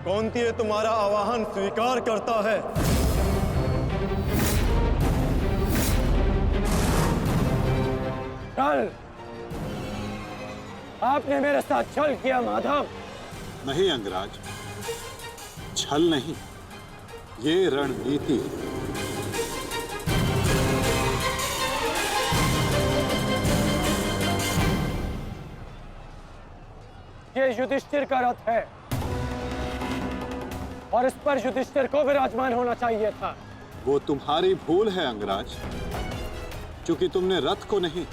कौंती तुम्हारा आवाहन स्वीकार करता है। कल आपने मेरे साथ छल किया माधव। नहीं अंगराज, छल नहीं, ये रणनीति है। ये युधिष्ठिर का रथ है और इस पर युधिष्ठिर को विराजमान होना चाहिए था। वो तुम्हारी भूल है अंगराज, क्योंकि तुमने रथ को नहीं,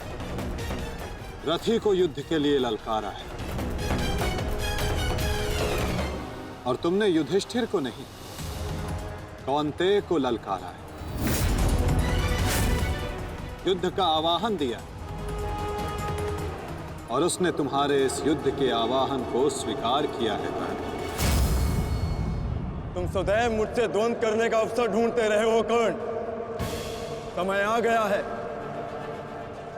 रथी को युद्ध के लिए ललकारा है। और तुमने युधिष्ठिर को नहीं, कौंतेय को ललकारा है, युद्ध का आवाहन दिया और उसने तुम्हारे इस युद्ध के आवाहन को स्वीकार किया है। तुम सदैव मुझसे द्वंद्व करने का अवसर ढूंढते रहे हो कर्ण। समय आ गया है,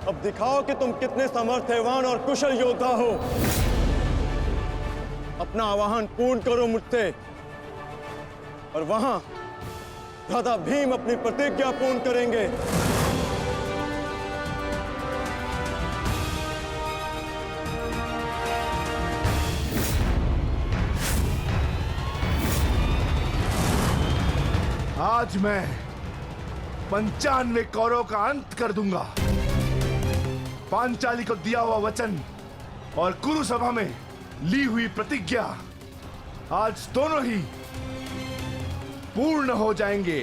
अब दिखाओ कि तुम कितने समर्थवान और कुशल योद्धा हो। अपना आवाहन पूर्ण करो मुझसे और वहां राधा भीम अपनी प्रतिज्ञा पूर्ण करेंगे। आज मैं 95 कौरवों का अंत कर दूंगा। पांचाली को दिया हुआ वचन और कुरु सभा में ली हुई प्रतिज्ञा आज दोनों ही पूर्ण हो जाएंगे।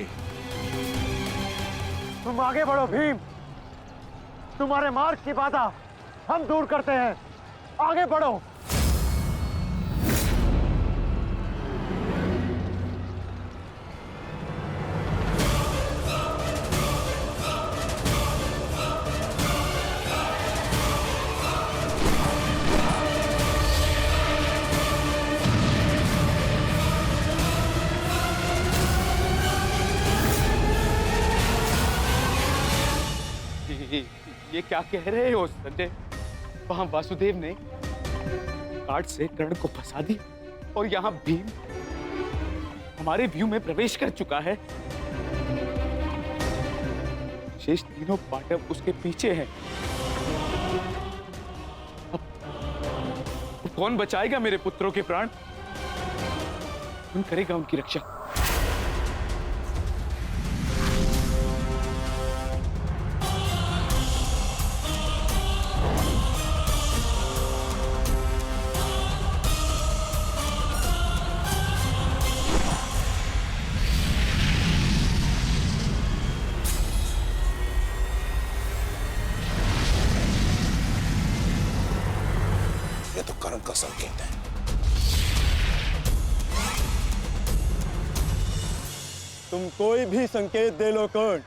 तुम आगे बढ़ो भीम, तुम्हारे मार्ग की बाधा हम दूर करते हैं। आगे बढ़ो। ये क्या कह रहे हो संजय? वहां वासुदेव ने काट से कर्ण को फंसा दी और यहाँ भीम हमारे व्यू में प्रवेश कर चुका है। शेष तीनों पांडव उसके पीछे हैं। अब कौन बचाएगा मेरे पुत्रों के प्राण? कौन करेगा उनकी रक्षा? कर्ण का संकेत है। तुम कोई भी संकेत दे लो कर्ण,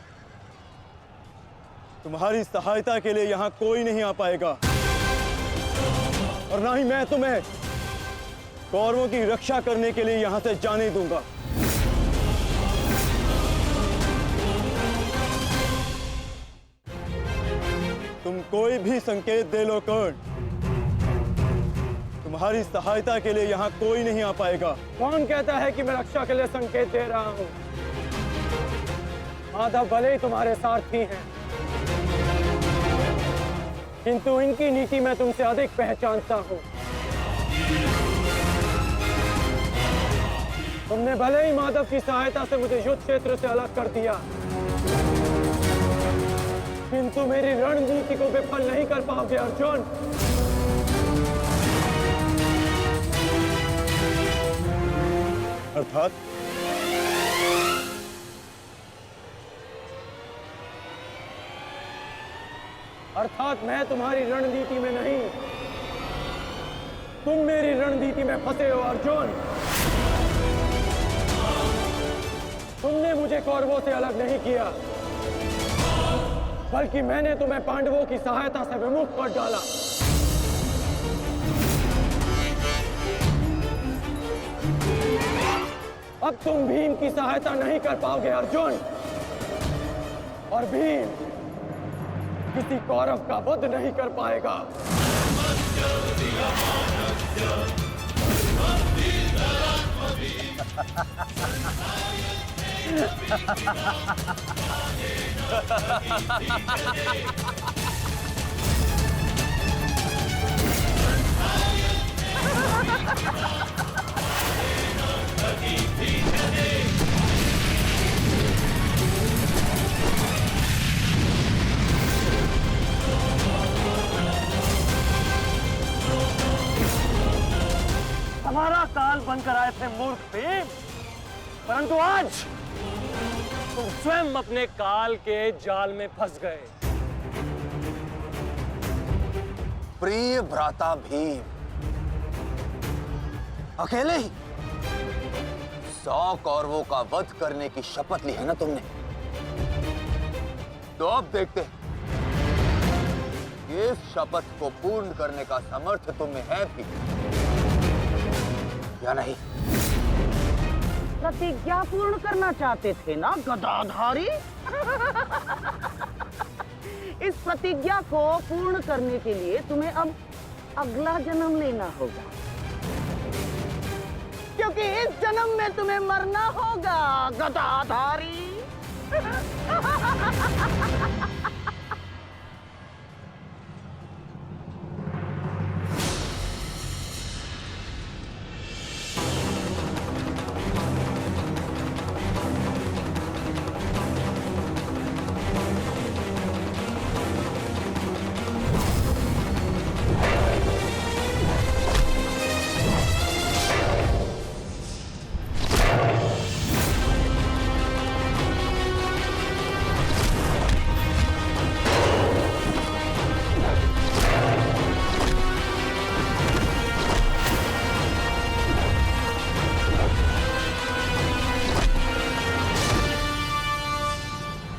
तुम्हारी सहायता के लिए यहां कोई नहीं आ पाएगा और ना ही मैं तुम्हें कौरवों की रक्षा करने के लिए यहां से जाने दूंगा। तुम कोई भी संकेत दे लो कर्ण, तुम्हारी सहायता के लिए यहां कोई नहीं आ पाएगा। कौन कहता है कि मैं रक्षा के लिए संकेत दे रहा हूं? माधव भले ही तुम्हारे सारथी हैं, किंतु इनकी नीति मैं तुमसे अधिक पहचानता हूं। तुमने भले ही माधव की सहायता से मुझे युद्ध क्षेत्र से अलग कर दिया, किंतु मेरी रणनीति को विफल नहीं कर पाओगे अर्जुन। अर्थात मैं तुम्हारी रणनीति में नहीं, तुम मेरी रणनीति में फंसे हो अर्जुन। तुमने मुझे कौरवों से अलग नहीं किया, बल्कि मैंने तुम्हें पांडवों की सहायता से विमुख कर डाला। अब तुम भीम की सहायता नहीं कर पाओगे अर्जुन, और भीम किसी कौरव का वध नहीं कर पाएगा। हमारा काल बनकर आए थे मूर्ख भीम, परंतु आज तुम स्वयं अपने काल के जाल में फंस गए। प्रिय भ्राता भीम, अकेले ही 100 कौरवों का वध करने की शपथ ली है ना तुमने? तो अब देखते हैं कि इस शपथ को पूर्ण करने का सामर्थ्य तुम में है भी या नहीं? प्रतिज्ञा पूर्ण करना चाहते थे ना गदाधारी? इस प्रतिज्ञा को पूर्ण करने के लिए तुम्हें अब अगला जन्म लेना होगा, क्योंकि इस जन्म में तुम्हें मरना होगा गदाधारी।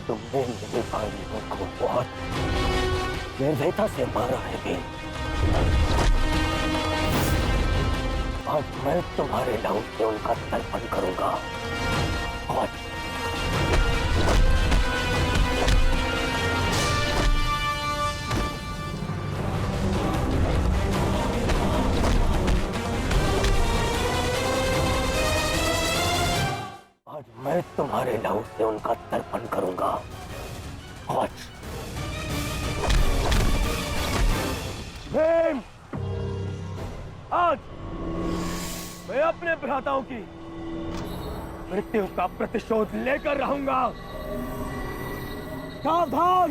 तुमने मेरे भाइयों को बहुत निर्दयता से मारा है भीम। आज मैं तुम्हारे लहू से उनका तर्पण करूंगा। आज मैं तुम्हारे लहू से उनका तर्पण करूंगा। आज भीम, आज मैं अपने भ्राताओं की मृत्यु का प्रतिशोध लेकर रहूंगा। सावधान!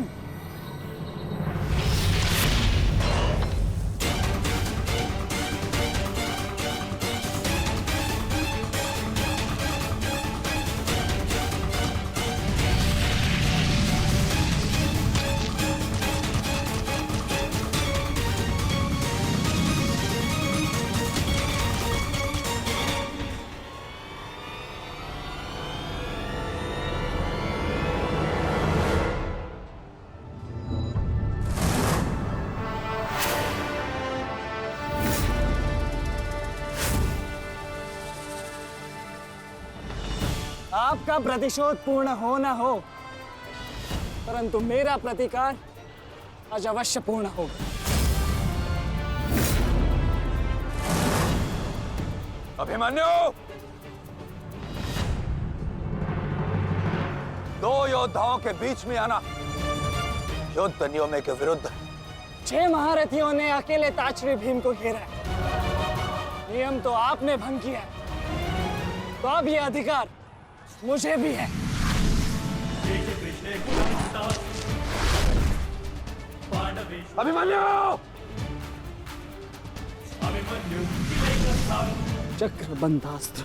आपका प्रतिशोध पूर्ण हो न हो, परंतु मेरा प्रतिकार आज अवश्य पूर्ण होगा। अभिमन्यु, 2 योद्धाओं के बीच में आना युद्ध नियमों के विरुद्ध। 6 महारथियों ने अकेले ताचरी भीम को घेरा है। नियम तो आपने भंग किया है, तो अब यह अधिकार मुझे भी है। अभिमन्यु! चक्रबंधास्त्र।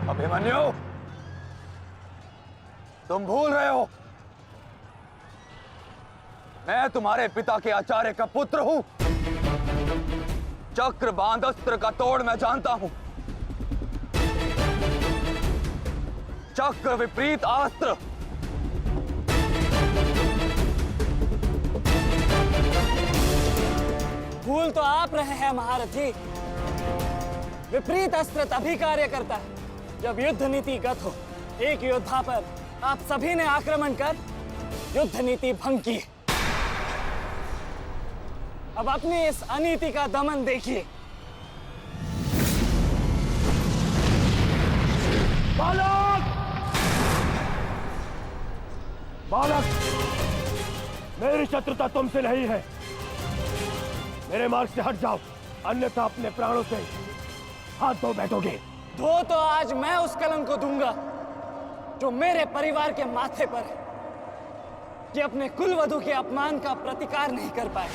अभिमन्यु, तुम भूल रहे हो, मैं तुम्हारे पिता के आचार्य का पुत्र हूं। चक्रबांध अस्त्र का तोड़ मैं जानता हूं। चक्र विपरीत अस्त्र भूल तो आप रहे हैं महारथी, विपरीत अस्त्र तभी कार्य करता है जब युद्ध नीति गत हो। एक योद्धा पर आप सभी ने आक्रमण कर युद्ध नीति भंग की। अब अपनी इस अनीति का दमन देखिए। बालक! बालक! मेरी शत्रुता तुमसे नहीं है। मेरे मार्ग से हट जाओ, अन्यथा अपने प्राणों से हाथ धो बैठोगे। धो तो आज मैं उस कलंक को दूंगा जो मेरे परिवार के माथे पर है, कि अपने कुलवधु के अपमान का प्रतिकार नहीं कर पाए।